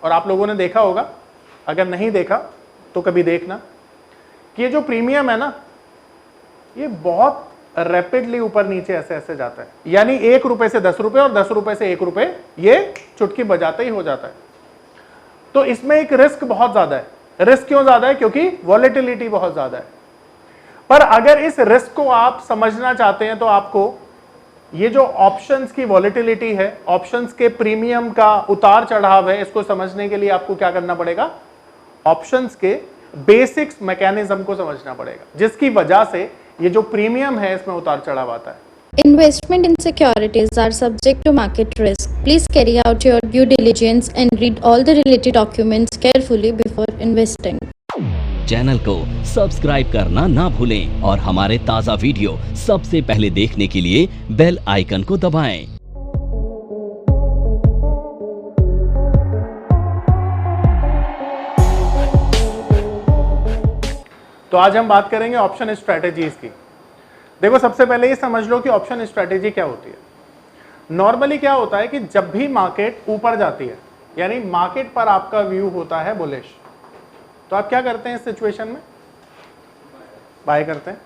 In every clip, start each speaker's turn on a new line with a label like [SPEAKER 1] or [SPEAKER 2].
[SPEAKER 1] और आप लोगों ने देखा होगा, अगर नहीं देखा तो कभी देखना, कि ये जो प्रीमियम है ना, ये बहुत रैपिडली ऊपर नीचे ऐसे ऐसे जाता है, यानी 1 रुपए से 10 रुपए और 10 रुपए से 1 रुपए, ये चुटकी बजाते ही हो जाता है। तो इसमें एक रिस्क बहुत ज्यादा है। रिस्क क्यों ज्यादा है? क्योंकि वॉलेटिलिटी बहुत ज्यादा है। पर अगर इस रिस्क को आप समझना चाहते हैं तो आपको ये जो ऑप्शंस की वॉलेटिलिटी है, ऑप्शंस के प्रीमियम का उतार चढ़ाव है, इसको समझने के लिए आपको क्या करना पड़ेगा? ऑप्शंस के बेसिक्स मैकेनिज्म को समझना पड़ेगा, जिसकी वजह से ये जो प्रीमियम है इसमें उतार चढ़ाव आता है।
[SPEAKER 2] Investment in securities are subject to market risk. Please carry out your due diligence and read all the related documents carefully before investing.
[SPEAKER 3] Channel को सब्सक्राइब करना ना भूलें और हमारे ताज़ा वीडियो सबसे पहले देखने के लिए बेल आइकन को दबाएं।
[SPEAKER 1] तो आज हम बात करेंगे ऑप्शन स्ट्रेटेजीज की। देखो, सबसे पहले ये समझ लो कि ऑप्शन स्ट्रेटेजी क्या होती है। नॉर्मली क्या होता है कि जब भी मार्केट ऊपर जाती है, यानी मार्केट पर आपका व्यू होता है बुलिश, तो आप क्या करते हैं इस सिचुएशन में? बाय करते हैं।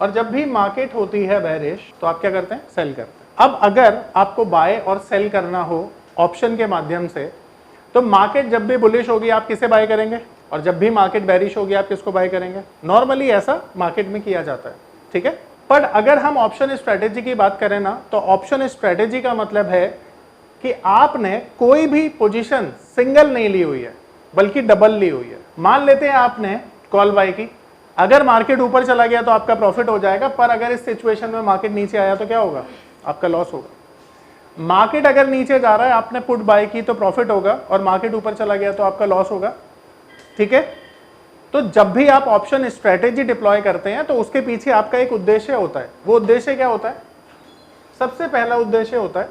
[SPEAKER 1] और जब भी मार्केट होती है बेरिश, तो आप क्या करते हैं? सेल करते हैं। अब अगर आपको बाय और सेल करना हो ऑप्शन के माध्यम से, तो मार्केट जब भी बुलिश होगी आप किसे बाय करेंगे, और जब भी मार्केट बेरिश होगी आप किसको बाय करेंगे? नॉर्मली ऐसा मार्केट में किया जाता है, ठीक है। पर अगर हम ऑप्शन स्ट्रेटेजी की बात करें ना, तो ऑप्शन स्ट्रेटेजी का मतलब है कि आपने कोई भी पोजीशन सिंगल नहीं ली हुई है, बल्कि डबल ली हुई है। मान लेते हैं आपने कॉल बाय की, अगर मार्केट ऊपर चला गया तो आपका प्रॉफिट हो जाएगा, पर अगर इस सिचुएशन में मार्केट नीचे आया तो क्या होगा? आपका लॉस होगा। मार्केट अगर नीचे जा रहा है, आपने पुट बाय की तो प्रॉफिट होगा, और मार्केट ऊपर चला गया तो आपका लॉस होगा, ठीक है। तो जब भी आप ऑप्शन स्ट्रेटेजी डिप्लॉय करते हैं तो उसके पीछे आपका एक उद्देश्य होता है। वो उद्देश्य क्या होता है? सबसे पहला उद्देश्य होता है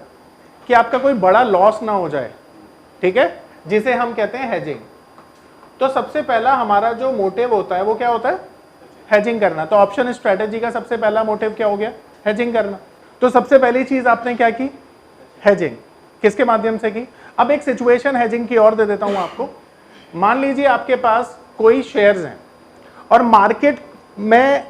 [SPEAKER 1] कि आपका कोई बड़ा लॉस ना हो जाए, ठीक है, जिसे हम कहते हैं हेजिंग। तो सबसे पहला हमारा जो मोटिव होता है वो क्या होता है? हेजिंग करना। तो ऑप्शन स्ट्रेटेजी का सबसे पहला मोटिव क्या हो गया? हेजिंग करना। तो सबसे पहली चीज आपने क्या की? हेजिंग। किसके माध्यम से की? अब एक सिचुएशन हेजिंग की और दे देता हूं आपको। मान लीजिए आपके पास कोई शेयर्स हैं और मार्केट में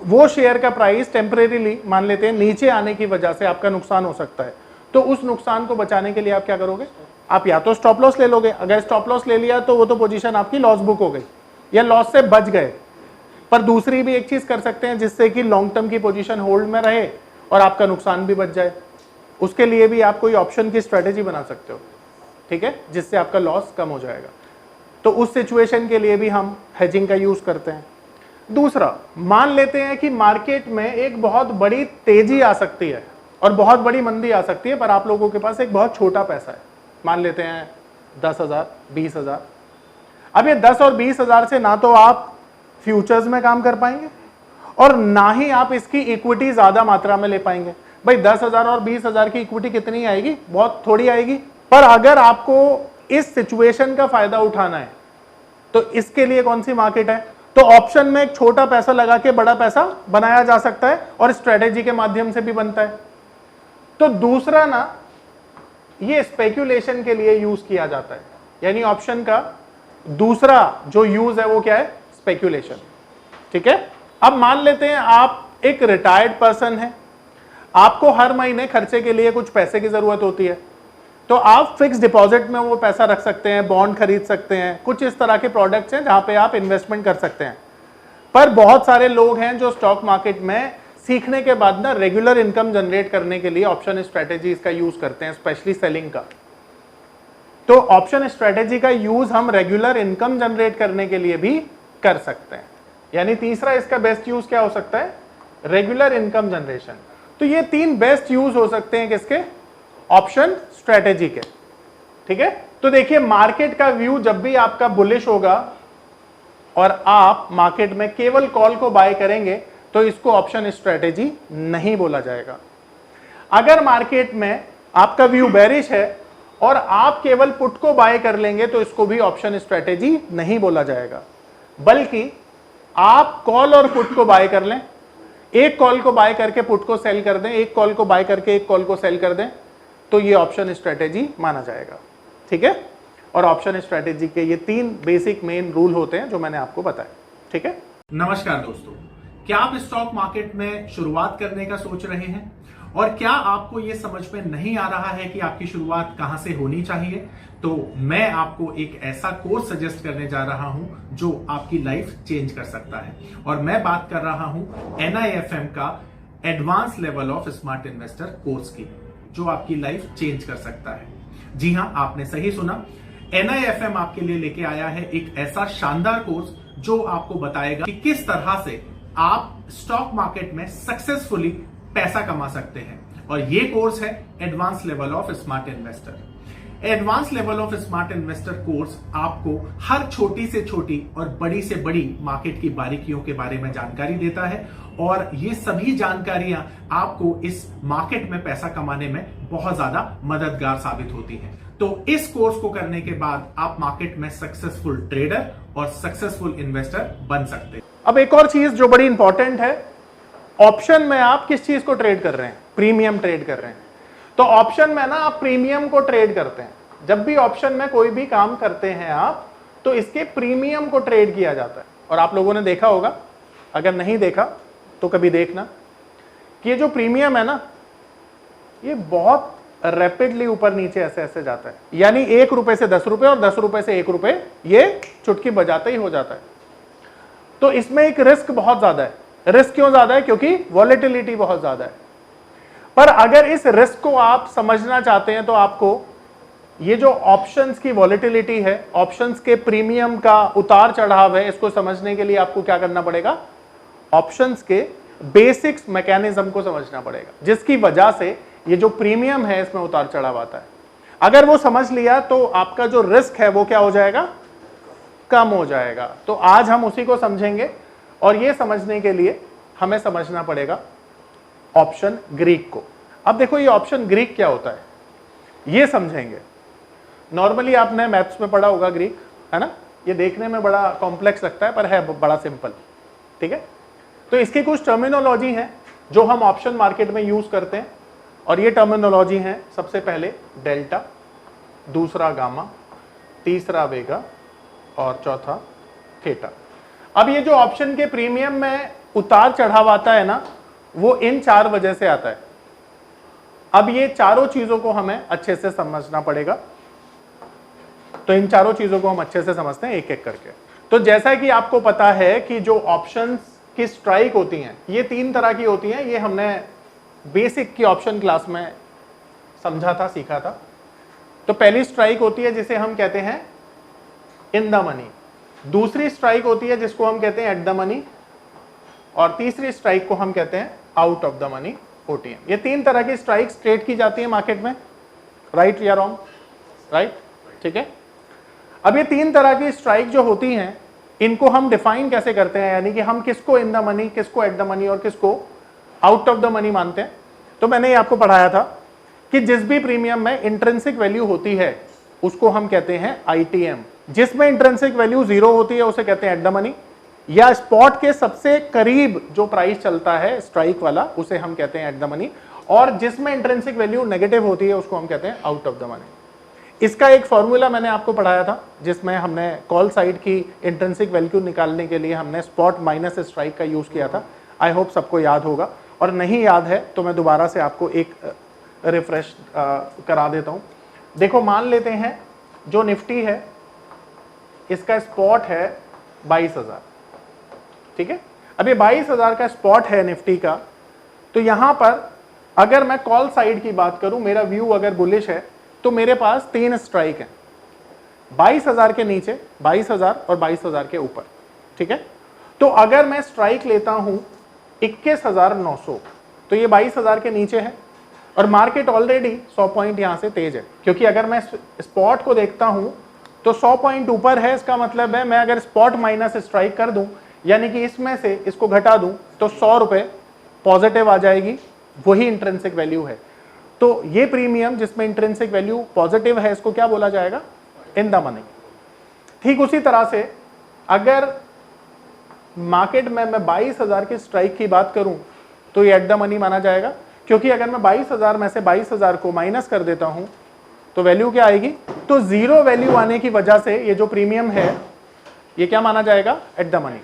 [SPEAKER 1] वो शेयर का प्राइस टेम्परेरीली मान लेते हैं नीचे आने की वजह से आपका नुकसान हो सकता है। तो उस नुकसान को बचाने के लिए आप क्या करोगे? आप या तो स्टॉप लॉस ले लोगे। अगर स्टॉप लॉस ले लिया तो वो तो पोजीशन आपकी लॉस बुक हो गई या लॉस से बच गए। पर दूसरी भी एक चीज कर सकते हैं जिससे कि लॉन्ग टर्म की पोजीशन होल्ड में रहे और आपका नुकसान भी बच जाए। उसके लिए भी आप कोई ऑप्शन की स्ट्रेटेजी बना सकते हो, ठीक है, जिससे आपका लॉस कम हो जाएगा। तो उस सिचुएशन के लिए भी हम हेजिंग का यूज करते हैं। दूसरा, मान लेते हैं कि मार्केट में एक बहुत बड़ी तेजी आ सकती है और बहुत बड़ी मंदी आ सकती है, पर आप लोगों के पास एक बहुत छोटा पैसा है। मान लेते हैं 10,000, 20,000। अब ये 10 और 20,000 से ना तो आप फ्यूचर्स में काम कर पाएंगे और ना ही आप इसकी इक्विटी ज्यादा मात्रा में ले पाएंगे। भाई 10,000 और 20,000 की इक्विटी कितनी आएगी? बहुत थोड़ी आएगी। पर अगर आपको इस सिचुएशन का फायदा उठाना है तो इसके लिए कौन सी मार्केट है? तो ऑप्शन में एक छोटा पैसा लगा के बड़ा पैसा बनाया जा सकता है और स्ट्रेटेजी के माध्यम से भी बनता है। तो दूसरा ना, ये स्पेक्यूलेशन के लिए यूज किया जाता है, यानी ऑप्शन का दूसरा जो यूज है वो क्या है? स्पेक्यूलेशन, ठीक है। अब मान लेते हैं आप एक रिटायर्ड पर्सन है, आपको हर महीने खर्चे के लिए कुछ पैसे की जरूरत होती है, तो आप फिक्स डिपॉजिट में वो पैसा रख सकते हैं, बॉन्ड खरीद सकते हैं, कुछ इस तरह के प्रोडक्ट्स हैं जहां पे आप इन्वेस्टमेंट कर सकते हैं। पर बहुत सारे लोग हैं जो स्टॉक मार्केट में सीखने के बाद ना रेगुलर इनकम जनरेट करने के लिए ऑप्शन स्ट्रेटेजीज का यूज करते हैं, स्पेशली सेलिंग का। तो ऑप्शन स्ट्रेटेजी का यूज हम रेगुलर इनकम जनरेट करने के लिए भी कर सकते हैं। यानी तीसरा इसका बेस्ट यूज क्या हो सकता है? Regular income generation. तो ये 3 बेस्ट यूज हो सकते हैं किसके? ऑप्शन स्ट्रेटेजी के, ठीक है। तो देखिए, मार्केट का व्यू जब भी आपका बुलिश होगा और आप मार्केट में केवल कॉल को बाय करेंगे तो इसको ऑप्शन स्ट्रेटेजी नहीं बोला जाएगा। अगर मार्केट में आपका व्यू बेरिश है और आप केवल पुट को बाय कर लेंगे तो इसको भी ऑप्शन स्ट्रेटेजी नहीं बोला जाएगा, बल्कि आप कॉल और पुट को बाय कर लें, एक कॉल को बाय करके पुट को सेल कर दें, एक कॉल को बाय करके एक कॉल को सेल कर दें, तो ये ऑप्शन स्ट्रेटेजी माना जाएगा, ठीक है। और ऑप्शन स्ट्रेटेजी के ये 3 बेसिक मेन रूल होते हैं जो मैंने आपको बताया। ठीक है।
[SPEAKER 4] नमस्कार दोस्तों, क्या आप स्टॉक मार्केट में शुरुआत करने का सोच रहे हैं और क्या आपको यह समझ में नहीं आ रहा है कि आपकी शुरुआत कहां से होनी चाहिए? तो मैं आपको एक ऐसा कोर्स सजेस्ट करने जा रहा हूं जो आपकी लाइफ चेंज कर सकता है, और मैं बात कर रहा हूं NIFM का advance level of smart investor course की, जो आपकी लाइफ चेंज कर सकता है। जी हां, आपने सही सुना, NIFM आपके लिए लेके आया है एक ऐसा शानदार कोर्स जो आपको बताएगा कि किस तरह से आप स्टॉक मार्केट में सक्सेसफुली पैसा कमा सकते हैं। और ये कोर्स है advance level of smart investor. Advance level of smart investor course आपको हर छोटी से छोटी और बड़ी से बड़ी मार्केट की बारीकियों के बारे में जानकारी देता है, और ये सभी जानकारियां आपको इस मार्केट में पैसा कमाने में बहुत ज्यादा मददगार साबित होती हैं। तो इस कोर्स को करने के बाद आप मार्केट में सक्सेसफुल ट्रेडर और सक्सेसफुल इन्वेस्टर बन सकते हैं।
[SPEAKER 1] अब एक और चीज जो बड़ी इंपॉर्टेंट है, ऑप्शन में आप किस चीज को ट्रेड कर रहे हैं? प्रीमियम ट्रेड कर रहे हैं। तो ऑप्शन में ना आप प्रीमियम को ट्रेड करते हैं। जब भी ऑप्शन में कोई भी काम करते हैं आप, तो इसके प्रीमियम को ट्रेड किया जाता है। और आप लोगों ने देखा होगा, अगर नहीं देखा तो कभी देखना, कि ये जो प्रीमियम है ना, ये बहुत रैपिडली ऊपर नीचे ऐसे ऐसे जाता है। यानी 1 रुपए से 10 रुपए और 10 रुपए से 1 रुपए, ये चुटकी बजाते ही हो जाता है। तो इसमें एक रिस्क बहुत ज्यादा है। रिस्क क्यों ज्यादा है? क्योंकि वॉलेटिलिटी बहुत ज्यादा है। पर अगर इस रिस्क को आप समझना चाहते हैं तो आपको ये जो ऑप्शंस की वॉलेटिलिटी है, ऑप्शंस के प्रीमियम का उतार चढ़ाव है, इसको समझने के लिए आपको क्या करना पड़ेगा? ऑप्शंस के बेसिक्स मैकेनिज्म को समझना पड़ेगा, जिसकी वजह से ये जो प्रीमियम है इसमें उतार चढ़ाव आता है। अगर वो समझ लिया तो आपका जो रिस्क है वो क्या हो जाएगा? कम हो जाएगा। तो आज हम उसी को समझेंगे, और ये समझने के लिए हमें समझना पड़ेगा ऑप्शन ग्रीक को। अब देखो, ये ऑप्शन ग्रीक क्या होता है ये समझेंगे। नॉर्मली आपने मैथ्स में पढ़ा होगा ग्रीक, है ना? ये देखने में बड़ा कॉम्प्लेक्स लगता है पर है बड़ा सिंपल। ठीक है। तो इसकी कुछ टर्मिनोलॉजी है जो हम ऑप्शन मार्केट में यूज करते हैं, और ये टर्मिनोलॉजी है सबसे पहले डेल्टा, दूसरा गामा, तीसरा वेगा और चौथा थीटा। अब ये जो ऑप्शन के प्रीमियम में उतार चढ़ाव आता है ना, वो इन 4 वजह से आता है। अब ये चारों चीजों को हमें अच्छे से समझना पड़ेगा। तो इन चारों चीजों को हम अच्छे से समझते हैं एक एक करके। तो जैसा कि आपको पता है कि जो ऑप्शंस की स्ट्राइक होती हैं, ये 3 तरह की होती हैं। ये हमने बेसिक की ऑप्शन क्लास में समझा था, सीखा था। तो पहली स्ट्राइक होती है जिसे हम कहते हैं इन द मनी, दूसरी स्ट्राइक होती है जिसको हम कहते हैं एट द मनी, और तीसरी स्ट्राइक को हम कहते हैं out of the money, OTM। ये 3 तरह की स्ट्राइक्स ट्रेड की जाती है मार्केट में, राइट या रॉन्ग? राइट। ठीक है। अब ये 3 तरह की स्ट्राइक जो होती हैं, इनको हम डिफाइन कैसे करते हैं, यानी कि हम किसको इन द मनी, किसको एट द मनी और किसको आउट ऑफ द मनी मानते हैं। तो मैंने ये आपको पढ़ाया था कि जिस भी प्रीमियम में इंट्रिंसिक वैल्यू होती है उसको हम कहते हैं ITM। जिसमें इंट्रिंसिक वैल्यू 0 होती है उसे कहते हैं एट द मनी, या स्पॉट के सबसे करीब जो प्राइस चलता है स्ट्राइक वाला उसे हम कहते हैं एट द मनी, और जिसमें इंट्रिंसिक वैल्यू नेगेटिव होती है उसको हम कहते हैं आउट ऑफ द मनी। इसका एक फॉर्मूला मैंने आपको पढ़ाया था जिसमें हमने कॉल साइड की इंट्रिंसिक वैल्यू निकालने के लिए हमने स्पॉट माइनस स्ट्राइक का यूज किया था। आई होप सबको याद होगा, और नहीं याद है तो मैं दोबारा से आपको एक रिफ्रेश करा देता हूं। देखो, मान लेते हैं जो निफ्टी है इसका स्पॉट है 22,000। ठीक है। अब ये 22,000 का स्पॉट है निफ्टी का। तो यहां पर अगर मैं कॉल साइड की बात करूं, मेरा व्यू अगर बुलिश है, तो मेरे पास 3 स्ट्राइक हैं, 22,000 के नीचे, 22,000 और 22,000 के ऊपर। ठीक है। तो अगर मैं स्ट्राइक लेता हूं 21,900, तो ये 22,000 के नीचे है, और मार्केट ऑलरेडी 100 पॉइंट यहां से तेज है, क्योंकि अगर मैं स्पॉट को देखता हूं तो 100 पॉइंट ऊपर है। इसका मतलब है मैं अगर स्पॉट माइनस स्ट्राइक कर दूं, यानी कि इसमें से इसको घटा दूं, तो 100 रुपए पॉजिटिव आ जाएगी, वही इंट्रिंसिक वैल्यू है। तो ये प्रीमियम जिसमें इंट्रिंसिक वैल्यू पॉजिटिव है, इसको क्या बोला जाएगा? In the money. ठीक उसी तरह से अगर मार्केट में मैं 22,000 की स्ट्राइक की बात करूं तो ये एट द मनी माना जाएगा, क्योंकि अगर मैं 22,000 में से 22,000 को माइनस कर देता हूं तो वैल्यू क्या आएगी? तो जीरो वैल्यू आने की वजह से ये जो प्रीमियम है ये क्या माना जाएगा? At the money.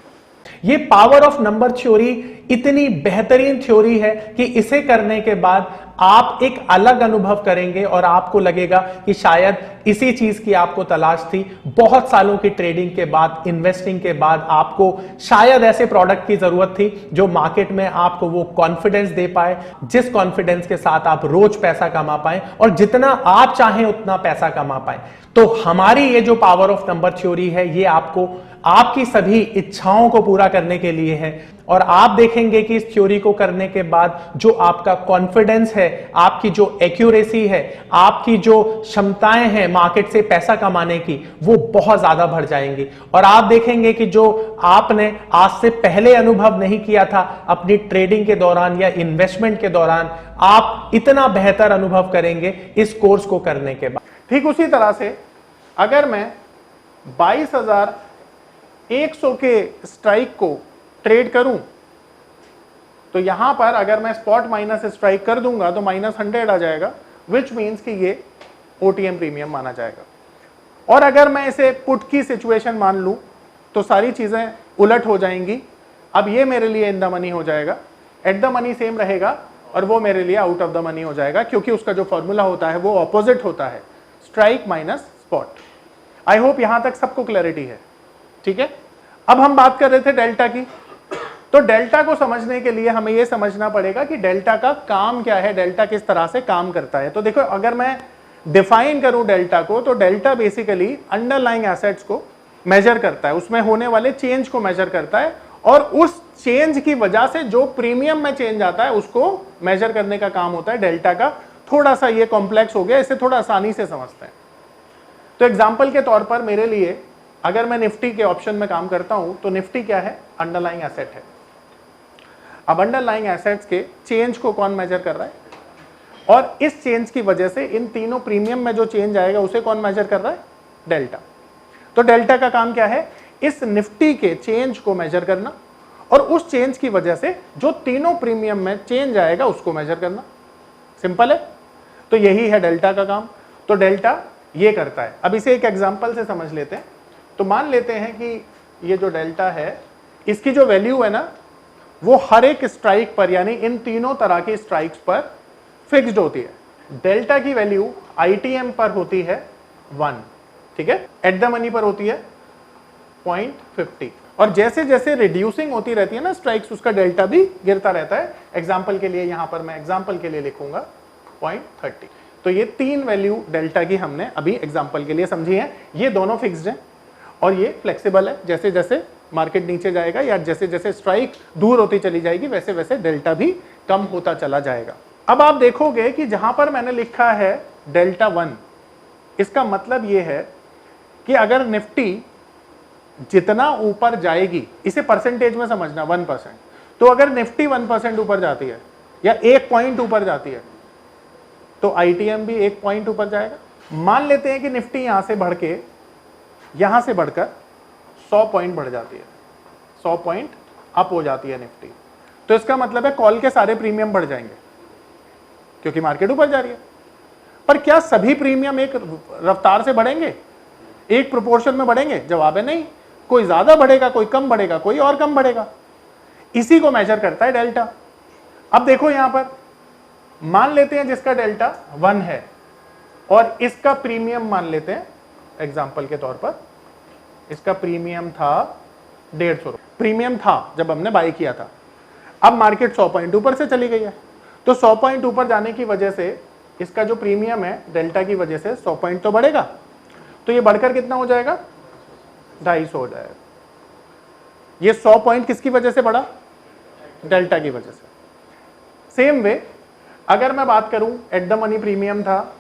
[SPEAKER 4] ये पावर ऑफ नंबर थ्योरी इतनी बेहतरीन थ्योरी है कि इसे करने के बाद आप एक अलग अनुभव करेंगे और आपको लगेगा कि शायद इसी चीज की आपको तलाश थी। बहुत सालों की ट्रेडिंग के बाद, इन्वेस्टिंग के बाद आपको शायद ऐसे प्रोडक्ट की जरूरत थी जो मार्केट में आपको वो कॉन्फिडेंस दे पाए, जिस कॉन्फिडेंस के साथ आप रोज पैसा कमा पाए और जितना आप चाहें उतना पैसा कमा पाए। तो हमारी ये जो पावर ऑफ नंबर थ्योरी है, ये आपको आपकी सभी इच्छाओं को पूरा करने के लिए है। और आप देखेंगे कि इस थ्योरी को करने के बाद जो आपका कॉन्फिडेंस है, आपकी जो एक्यूरेसी है, आपकी जो क्षमताएं हैं मार्केट से पैसा कमाने की, वो बहुत ज्यादा बढ़ जाएंगी। और आप देखेंगे कि जो आपने आज से पहले अनुभव नहीं किया था अपनी ट्रेडिंग के दौरान या इन्वेस्टमेंट के दौरान, आप इतना बेहतर अनुभव करेंगे इस कोर्स को करने के बाद।
[SPEAKER 1] ठीक उसी तरह से अगर मैं 22,100 के स्ट्राइक को ट्रेड करूं तो यहां पर अगर मैं स्पॉट माइनस स्ट्राइक कर दूंगा तो -100 आ जाएगा, विच मीन्स कि ये ओटीएम प्रीमियम माना जाएगा। और अगर मैं इसे पुट की सिचुएशन मान लूं तो सारी चीजें उलट हो जाएंगी। अब ये मेरे लिए इन द मनी हो जाएगा, एट द मनी सेम रहेगा और वो मेरे लिए आउट ऑफ द मनी हो जाएगा, क्योंकि उसका जो फॉर्मूला होता है वो ऑपोजिट होता है, strike minus spot. I hope यहां तक सबको क्लैरिटी है। ठीक है, अब हम बात कर रहे थे डेल्टा की। तो डेल्टा को समझने के लिए हमें यह समझना पड़ेगा कि डेल्टा का काम क्या है, डेल्टा किस तरह से काम करता है। तो देखो, अगर मैं डिफाइन करूं डेल्टा को, तो डेल्टा बेसिकली अंडरलाइंग एसेट्स को मेजर करता है, उसमें होने वाले चेंज को मेजर करता है, और उस चेंज की वजह से जो प्रीमियम में चेंज आता है उसको मेजर करने का काम होता है डेल्टा का। थोड़ा सा ये कॉम्प्लेक्स हो गया, इसे थोड़ा आसानी से समझते हैं। तो एग्जाम्पल के तौर पर मेरे लिए अगर मैं निफ्टी के ऑप्शन में काम करता हूं तो निफ्टी क्या है? अंडरलाइंग एसेट है। अब अंडरलाइंग एसेट्स के चेंज को कौन मेजर कर रहा है, और इस चेंज की वजह से इन तीनों प्रीमियम में जो चेंज आएगा उसे कौन मेजर कर रहा है? डेल्टा। तो डेल्टा का काम क्या है? इस निफ्टी के चेंज को मेजर करना और उस चेंज की वजह से जो तीनों प्रीमियम में चेंज आएगा उसको मेजर करना। सिंपल है। तो यही है डेल्टा का काम। तो डेल्टा ये करता है। अब इसे एक एग्जांपल से समझ लेते हैं। तो मान लेते हैं कि ये जो डेल्टा है, इसकी जो वैल्यू है ना, वो हर एक स्ट्राइक पर, यानी इन तीनों तरह के स्ट्राइक्स पर फिक्स्ड होती है। डेल्टा की वैल्यू आईटीएम पर होती है 1, ठीक है, एट द मनी पर होती है 0.50, और जैसे जैसे रिड्यूसिंग होती रहती है ना स्ट्राइक्स, उसका डेल्टा भी गिरता रहता है। एग्जाम्पल के लिए यहां पर मैं एग्जाम्पल के लिए लिखूंगा 0.30। तो ये 3 वैल्यू डेल्टा की हमने अभी एग्जाम्पल के लिए समझी है। ये दोनों फिक्स्ड हैं और ये फ्लेक्सिबल है। जैसे जैसे मार्केट नीचे जाएगा या जैसे जैसे स्ट्राइक दूर होती चली जाएगी, वैसे वैसे डेल्टा भी कम होता चला जाएगा। अब आप देखोगे कि जहां पर मैंने लिखा है डेल्टा 1, इसका मतलब यह है कि अगर निफ्टी जितना ऊपर जाएगी, इसे परसेंटेज में समझना, 1%, तो अगर निफ्टी 1% ऊपर जाती है या 1 पॉइंट ऊपर जाती है तो आईटीएम भी 1 पॉइंट ऊपर जाएगा। मान लेते हैं कि निफ्टी यहां से बढ़ के, यहां से बढ़कर 100 पॉइंट बढ़ जाती है, 100 पॉइंट अप हो जाती है निफ्टी, तो इसका मतलब है कॉल के सारे प्रीमियम बढ़ जाएंगे क्योंकि मार्केट ऊपर जा रही है। पर क्या सभी प्रीमियम एक रफ्तार से बढ़ेंगे, एक प्रोपोर्शन में बढ़ेंगे? जवाब है नहीं। कोई ज्यादा बढ़ेगा, कोई कम बढ़ेगा, कोई और कम बढ़ेगा। इसी को मेजर करता है डेल्टा। अब देखो यहां पर मान लेते हैं जिसका डेल्टा 1 है और इसका प्रीमियम मान लेते हैं, एग्जाम्पल के तौर पर इसका प्रीमियम था 150 रुपये, प्रीमियम था जब हमने बाई किया था। अब मार्केट 100 पॉइंट ऊपर से चली गई है, तो 100 पॉइंट ऊपर जाने की वजह से इसका जो प्रीमियम है डेल्टा की वजह से 100 पॉइंट तो बढ़ेगा। तो ये बढ़कर कितना हो जाएगा? 250 हो जाएगा। ये 100 पॉइंट किसकी वजह से बढ़ा? डेल्टा की वजह से। सेम वे अगर मैं बात करूं, एट द मनी प्रीमियम था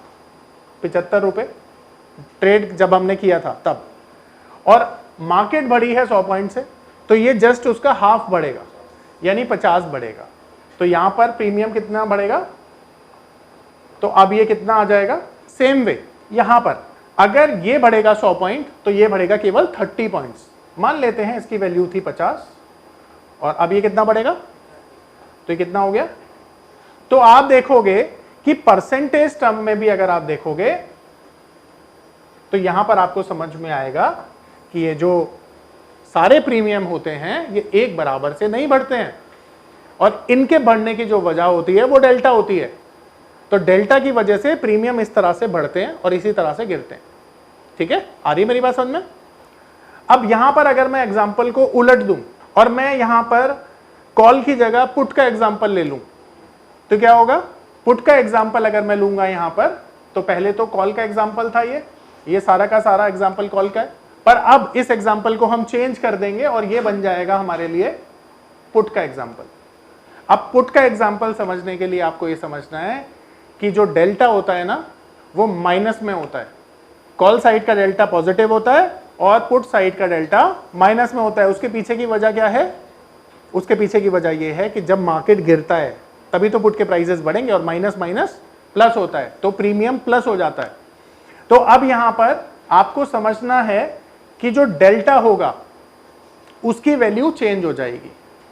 [SPEAKER 1] 75 रुपये ट्रेड जब हमने किया था तब, और मार्केट बढ़ी है 100 पॉइंट से, तो ये जस्ट उसका हाफ बढ़ेगा, यानी 50 बढ़ेगा। तो यहां पर प्रीमियम कितना बढ़ेगा? तो अब ये कितना आ जाएगा? सेम वे यहां पर अगर ये बढ़ेगा 100 पॉइंट तो ये बढ़ेगा केवल 30 पॉइंट्स। मान लेते हैं इसकी वैल्यू थी 50 और अब ये कितना बढ़ेगा? तो ये कितना हो गया? तो आप देखोगे कि परसेंटेज टर्म में भी अगर आप देखोगे तो यहां पर आपको समझ में आएगा कि ये जो सारे प्रीमियम होते हैं ये एक बराबर से नहीं बढ़ते हैं, और इनके बढ़ने की जो वजह होती है वो डेल्टा होती है। तो डेल्टा की वजह से प्रीमियम इस तरह से बढ़ते हैं और इसी तरह से गिरते हैं। ठीक है, आ रही है मेरी बात समझ में? अब यहां पर अगर मैं एग्जाम्पल को उलट दूं और मैं यहां पर कॉल की जगह पुट का एग्जाम्पल ले लूं, तो क्या होगा? पुट का एग्जाम्पल अगर मैं लूंगा यहां पर, तो पहले तो कॉल का एग्जाम्पल था, ये सारा का सारा एग्जाम्पल कॉल का है, पर अब इस एग्जाम्पल को हम चेंज कर देंगे और ये बन जाएगा हमारे लिए पुट का एग्जाम्पल। अब पुट का एग्जाम्पल समझने के लिए आपको ये समझना है कि जो डेल्टा होता है ना वो माइनस में होता है। कॉल साइड का डेल्टा पॉजिटिव होता है और पुट साइड का डेल्टा माइनस में होता है। उसके पीछे की वजह क्या है? उसके पीछे की वजह यह है कि जब मार्केट गिरता है तभी तो पुट के प्राइसेस बढ़ेंगे, और माइनस माइनस प्लस होता है तो प्रीमियम प्लस हो जाता है। तो अब यहां पर आपको समझना है कि जो डेल्टा होगा उसकी वैल्यू चेंज हो जाएगी।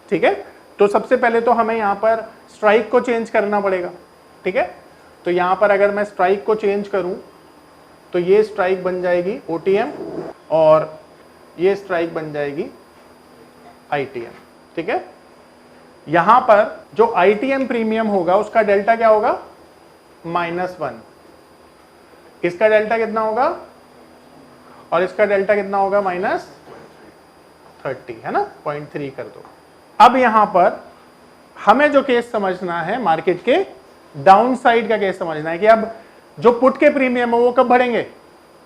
[SPEAKER 1] ठीक है, तो सबसे पहले तो हमें यहां पर स्ट्राइक को चेंज करना पड़ेगा। ठीक है, तो यहां पर अगर मैं स्ट्राइक को चेंज करूं तो ये स्ट्राइक बन जाएगी OTM और ये स्ट्राइक बन जाएगी ITM। ठीक है, यहां पर जो ITM प्रीमियम होगा उसका डेल्टा क्या होगा? -1। इसका डेल्टा कितना होगा? और इसका डेल्टा कितना होगा? -30, है ना, 0.3 कर दो। अब यहां पर हमें जो केस समझना है मार्केट के डाउन साइड का केस समझना है कि अब जो पुट के प्रीमियम है वो कब बढ़ेंगे?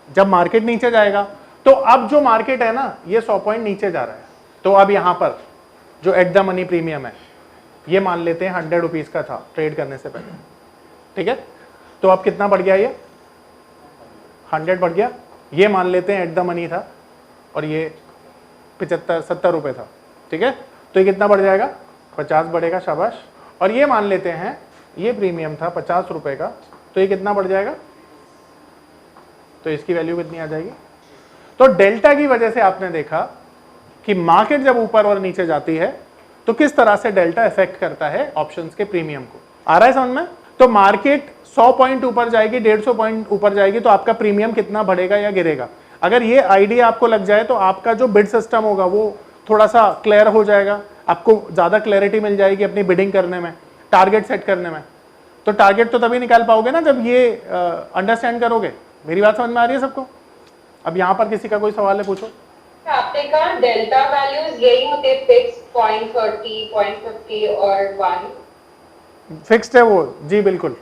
[SPEAKER 1] जब मार्केट नीचे जाएगा। तो अब जो मार्केट है ना ये 100 पॉइंट नीचे जा रहा है, तो अब यहां पर जो एट द मनी प्रीमियम है ये मान लेते हैं 100 रुपीज का था ट्रेड करने से पहले। ठीक है, तो अब कितना बढ़ गया? ये 100 बढ़ गया। ये मान लेते हैं एट द मनी था और ये 75-70 रुपए था। ठीक है, तो ये कितना बढ़ जाएगा? 50 बढ़ेगा, शाबाश। और ये मान लेते हैं ये प्रीमियम था 50 रुपए का, तो ये कितना बढ़ जाएगा? तो इसकी वैल्यू कितनी आ जाएगी? तो डेल्टा की वजह से आपने देखा कि मार्केट जब ऊपर और नीचे जाती है तो किस तरह से डेल्टा इफेक्ट करता है ऑप्शंस के प्रीमियम को। आ रहा है समझ में? तो मार्केट 100 पॉइंट ऊपर जाएगी, 150 पॉइंट ऊपर जाएगी, तो आपका प्रीमियम कितना बढ़ेगा या गिरेगा? अगर ये आइडिया आपको लग जाए तो आपका जो बिड सिस्टम होगा वो थोड़ा सा क्लियर हो जाएगा, आपको ज्यादा क्लैरिटी मिल जाएगी अपनी बिडिंग करने में, टारगेट सेट करने में। तो टारगेट तो तभी निकाल पाओगे ना जब ये अंडरस्टैंड करोगे। मेरी बात समझ में आ रही है सबको? अब यहाँ पर किसी का कोई सवाल है, पूछो।
[SPEAKER 5] आपने कहा डेल्टा वैल्यूज यही होते फिक्स 0.30, 0.50 और 1
[SPEAKER 1] फिक्स्ड है वो, जी बिल्कुल।